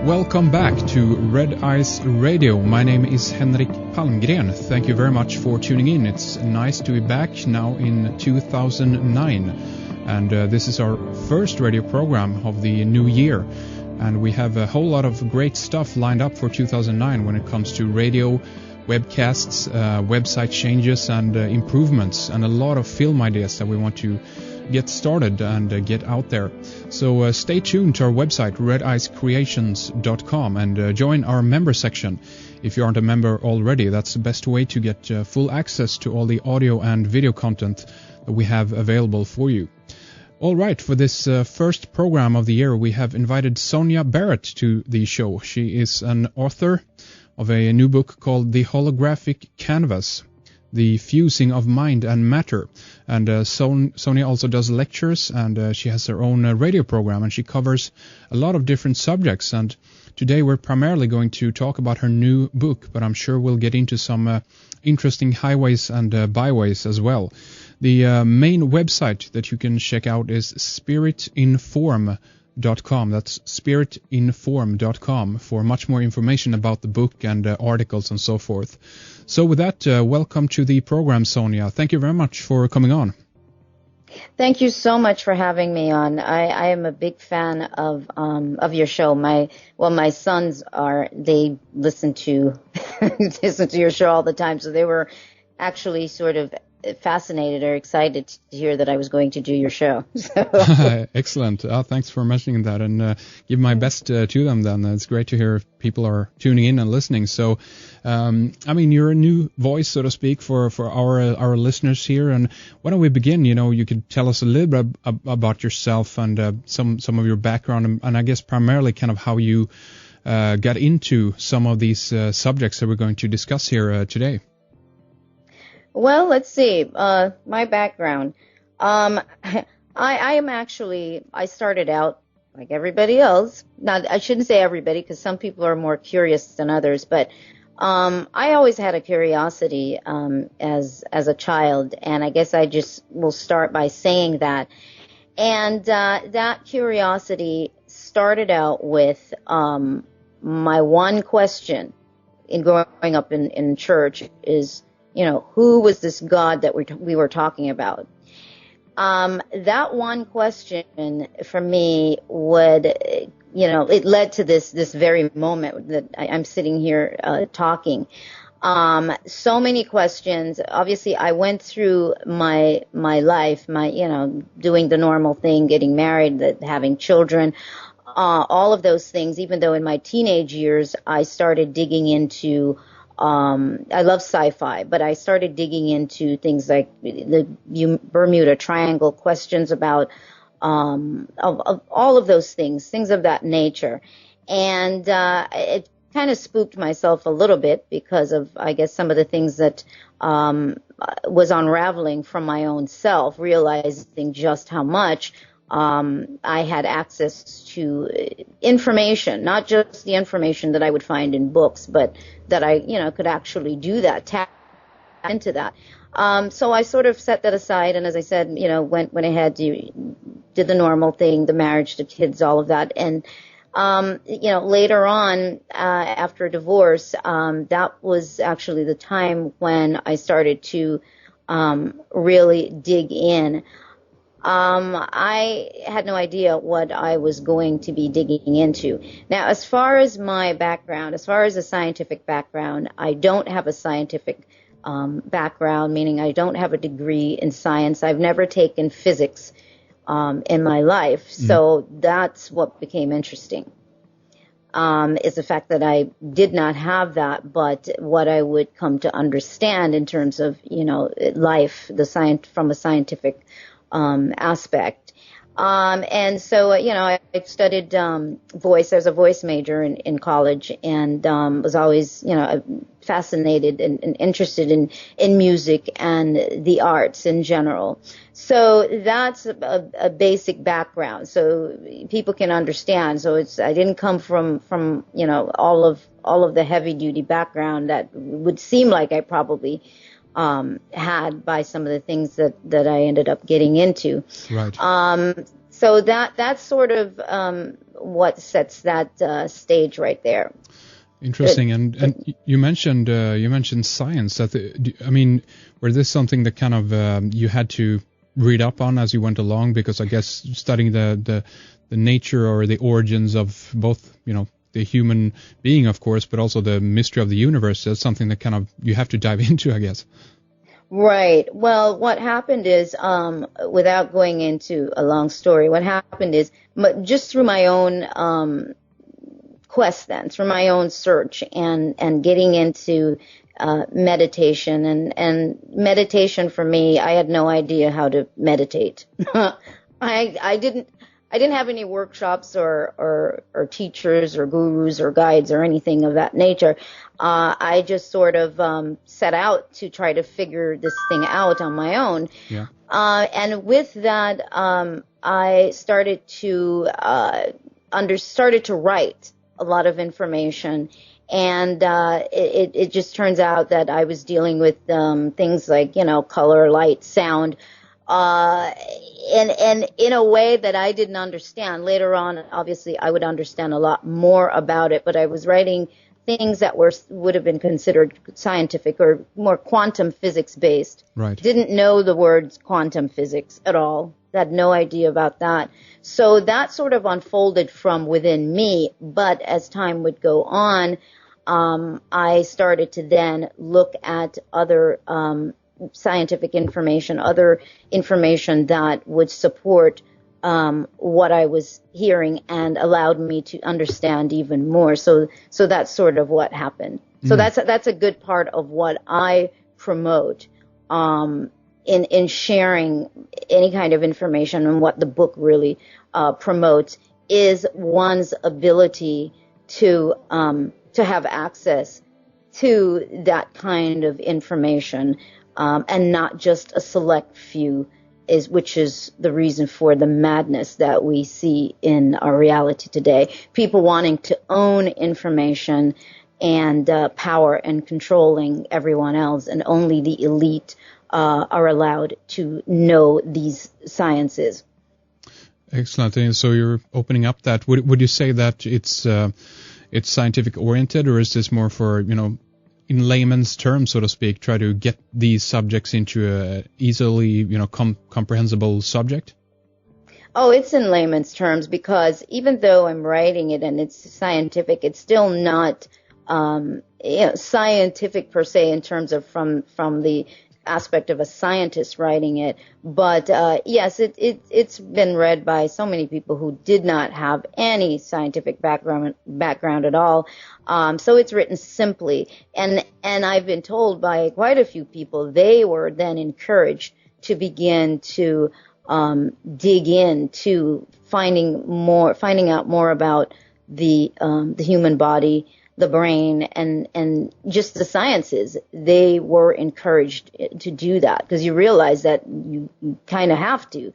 Welcome back to Red Eyes Radio. My name is Henrik Palmgren. Thank you very much for tuning in. It's nice to be back now in 2009. And this is our first radio program of the new year. And we have a whole lot of great stuff lined up for 2009 when it comes to radio, webcasts, website changes and improvements, and a lot of film ideas that we want to get started and get out there. So stay tuned to our website, redeyescreations.com, and join our member section. If you aren't a member already, that's the best way to get full access to all the audio and video content that we have available for you. All right, for this first program of the year, we have invited Sonia Barrett to the show. She is an author of a new book called The Holographic Canvas, The Fusing of Mind and Matter. And Sonia also does lectures, and she has her own radio program, and she covers a lot of different subjects. And today we're primarily going to talk about her new book, but I'm sure we'll get into some interesting highways and byways as well. The main website that you can check out is spiritinform.com. That's spiritinform.com for much more information about the book and articles and so forth. So with that, welcome to the program, Sonia. Thank you very much for coming on. Thank you so much for having me on. I am a big fan of your show. My sons they listen to your show all the time, so they were actually sort of fascinated or excited to hear that I was going to do your show. So. Excellent. Thanks for mentioning that, and give my best to them then. It's great to hear people are tuning in and listening. So, you're a new voice, so to speak, for our listeners here. And why don't we begin? You could tell us a little bit about yourself and some of your background, and I guess primarily kind of how you got into some of these subjects that we're going to discuss here today. Well, let's see. My background. I started out like everybody else. Now, I shouldn't say everybody because some people are more curious than others, but I always had a curiosity as a child, and I guess I just will start by saying that. And that curiosity started out with my one question in growing up in church is, who was this God that we were talking about? That one question for me it led to this very moment that I'm sitting here talking. So many questions. Obviously, I went through my life, doing the normal thing, getting married, having children, all of those things. Even though in my teenage years, I started digging into I love sci-fi, but I started digging into things like the Bermuda Triangle, questions about of all of those things of that nature. And it kind of spooked myself a little bit because of, I guess, some of the things that was unraveling from my own self, realizing just how much I had access to information, not just the information that I would find in books, but that I, could actually do that, tap into that. So I sort of set that aside, and as I said, went ahead, did the normal thing, the marriage, the kids, all of that. And, later on, after divorce, that was actually the time when I started to really dig in. I had no idea what I was going to be digging into. Now, as far as my background, as far as a scientific background, I don't have a scientific background, meaning I don't have a degree in science. I've never taken physics in my life, so that's what became interesting. Is the fact that I did not have that, but what I would come to understand in terms of, life, from a scientific aspect. And so, I studied voice. I was a voice major in college, and was always, fascinated and interested in music and the arts in general. So that's a basic background, so people can understand. So I didn't come from all of the heavy duty background that would seem like I probably had by some of the things that I ended up getting into. Right. So that's sort of what sets that stage right there. Interesting. And you mentioned science. I mean, were this something that kind of you had to read up on as you went along? Because I guess studying the nature or the origins of both, the human being, of course, but also the mystery of the universe is something that kind of you have to dive into, I guess. Right. Well, what happened is, without going into a long story, what happened is just through my own quest, then through my own search and getting into meditation and meditation for me, I had no idea how to meditate. I didn't have any workshops or teachers or gurus or guides or anything of that nature. I just sort of set out to try to figure this thing out on my own. Yeah. And with that, I started to write a lot of information. And it just turns out that I was dealing with things like, color, light, sound, and in a way that I didn't understand. Later on, obviously, I would understand a lot more about it, but I was writing things that would have been considered scientific or more quantum physics based. Right. Didn't know the words quantum physics at all. Had no idea about that. So that sort of unfolded from within me. But as time would go on, I started to then look at other scientific information, other information that would support what I was hearing and allowed me to understand even more. So that's sort of what happened. So that's a good part of what I promote in sharing any kind of information, and what the book really promotes is one's ability to have access to that kind of information, and not just a select few, which is the reason for the madness that we see in our reality today. People wanting to own information and power and controlling everyone else, and only the elite are allowed to know these sciences. Excellent. And so you're opening up that. Would you say that it's scientific oriented, or is this more for, in layman's terms, so to speak, try to get these subjects into a easily, comprehensible subject? Oh, it's in layman's terms, because even though I'm writing it and it's scientific, it's still not scientific per se in terms of from the aspect of a scientist writing it. But yes, it's been read by so many people who did not have any scientific background at all. So it's written simply, and I've been told by quite a few people they were then encouraged to begin to dig into finding out more about the human body, the brain, and just the sciences. They were encouraged to do that, because you realize that you kind of have to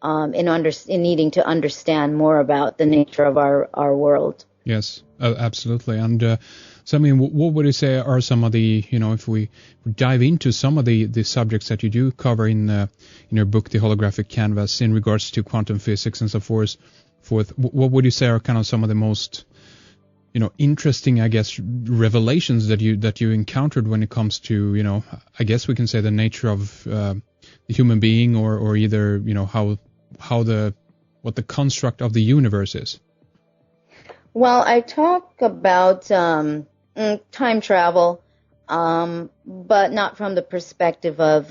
in needing to understand more about the nature of our world. Yes, absolutely. And so, I mean, what would you say are some of the, if we dive into some of the subjects that you do cover in your book, The Holographic Canvas, in regards to quantum physics and so forth, what would you say are kind of some of the most interesting, I guess, revelations that you encountered when it comes to, I guess we can say the nature of the human being, or either, what the construct of the universe is? Well, I talk about time travel, but not from the perspective of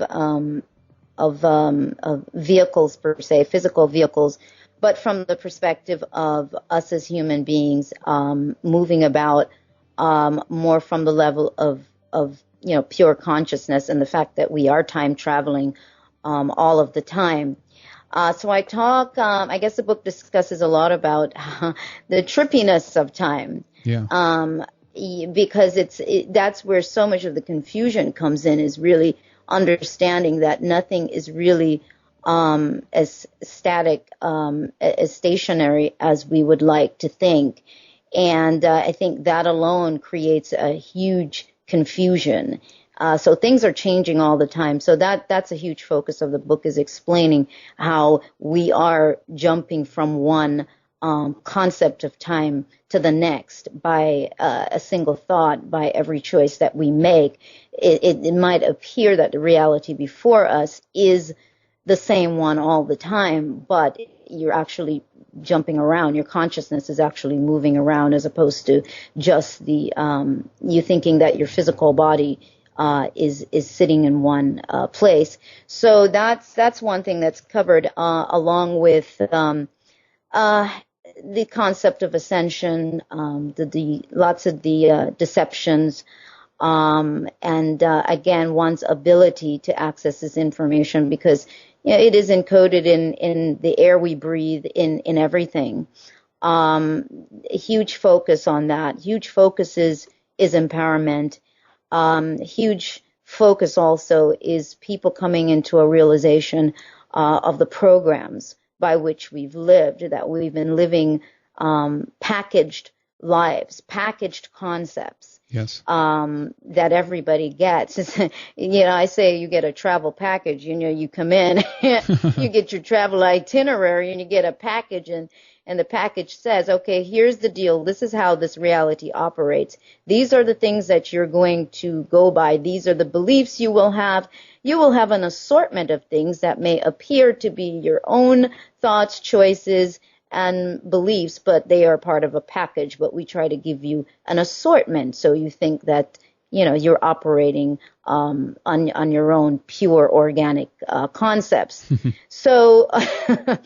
vehicles per se, physical vehicles, but from the perspective of us as human beings, moving about more from the level of pure consciousness, and the fact that we are time traveling all of the time. So I talk, I guess the book discusses a lot about the trippiness of time. Yeah. Because that's where so much of the confusion comes in, is really understanding that nothing is really as static, as stationary as we would like to think. And I think that alone creates a huge confusion. So things are changing all the time. So that's a huge focus of the book, is explaining how we are jumping from one concept of time to the next by a single thought, by every choice that we make. It might appear that the reality before us is the same one all the time, but you're actually jumping around. Your consciousness is actually moving around, as opposed to just the you thinking that your physical body is sitting in one place. So that's one thing that's covered, along with the concept of ascension, the lots of the deceptions, and again, one's ability to access this information, because it is encoded in the air we breathe, in everything. A huge focus on that. Huge focus is empowerment. Huge focus also is people coming into a realization of the programs by which we've lived, that we've been living packaged lives, packaged concepts. Yes. That everybody gets. I say you get a travel package, you come in, you get your travel itinerary, and you get a package, and the package says, okay, here's the deal. This is how this reality operates. These are the things that you're going to go by. These are the beliefs you will have. You will have an assortment of things that may appear to be your own thoughts, choices, and beliefs, but they are part of a package. But we try to give you an assortment, so you think that you're operating on your own pure organic concepts. So I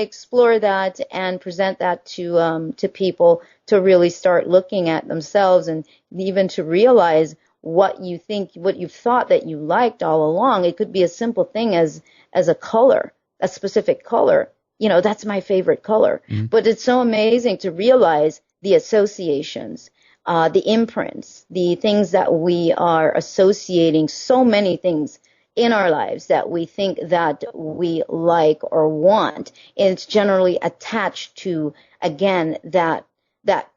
explore that and present that to people, to really start looking at themselves, and even to realize what you think, what you've thought that you liked all along. It could be a simple thing as a color, a specific color. That's my favorite color. But it's so amazing to realize the associations, the imprints, the things that we are associating, so many things in our lives that we think that we like or want. And it's generally attached to, again, that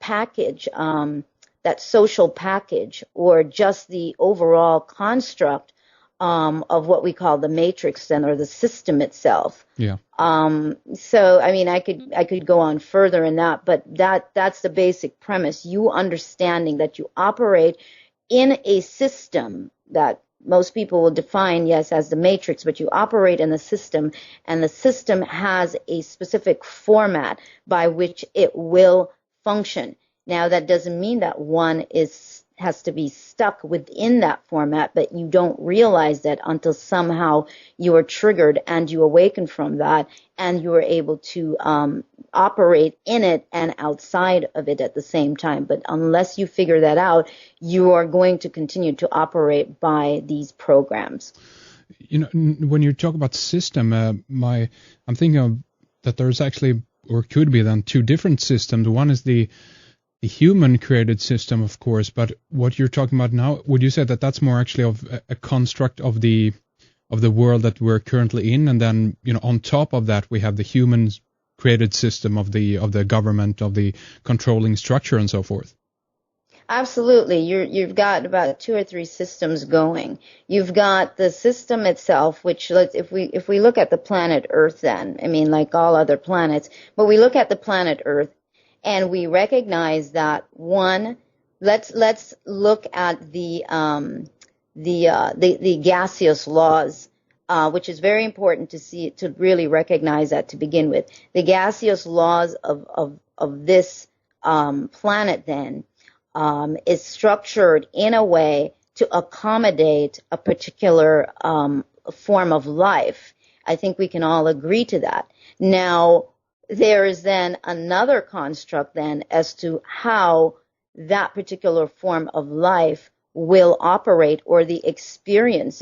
package, that social package, or just the overall construct of what we call the matrix, then, or the system itself. Yeah. So I could go on further in that, but that's the basic premise. You understanding that you operate in a system that most people will define, yes, as the matrix, but you operate in a system, and the system has a specific format by which it will function. Now, that doesn't mean that one has to be stuck within that format, but you don't realize that until somehow you are triggered and you awaken from that, and you are able to operate in it and outside of it at the same time. But unless you figure that out, you are going to continue to operate by these programs. When you talk about system, I'm thinking of that there's actually, or could be then, two different systems. One is the human created system, of course, but what you're talking about now, would you say that that's more actually of a construct of the world that we're currently in, and then on top of that we have the human created system of the government, of the controlling structure, and so forth? Absolutely. You've got about two or three systems going. You've got the system itself, which if we look at the planet Earth, then, like all other planets, but we look at the planet Earth, and we recognize that, one, let's look at the gaseous laws, which is very important to really recognize that to begin with. The gaseous laws of this planet, then, is structured in a way to accommodate a particular form of life. I think we can all agree to that. Now, there is then another construct then as to how that particular form of life will operate, or the experience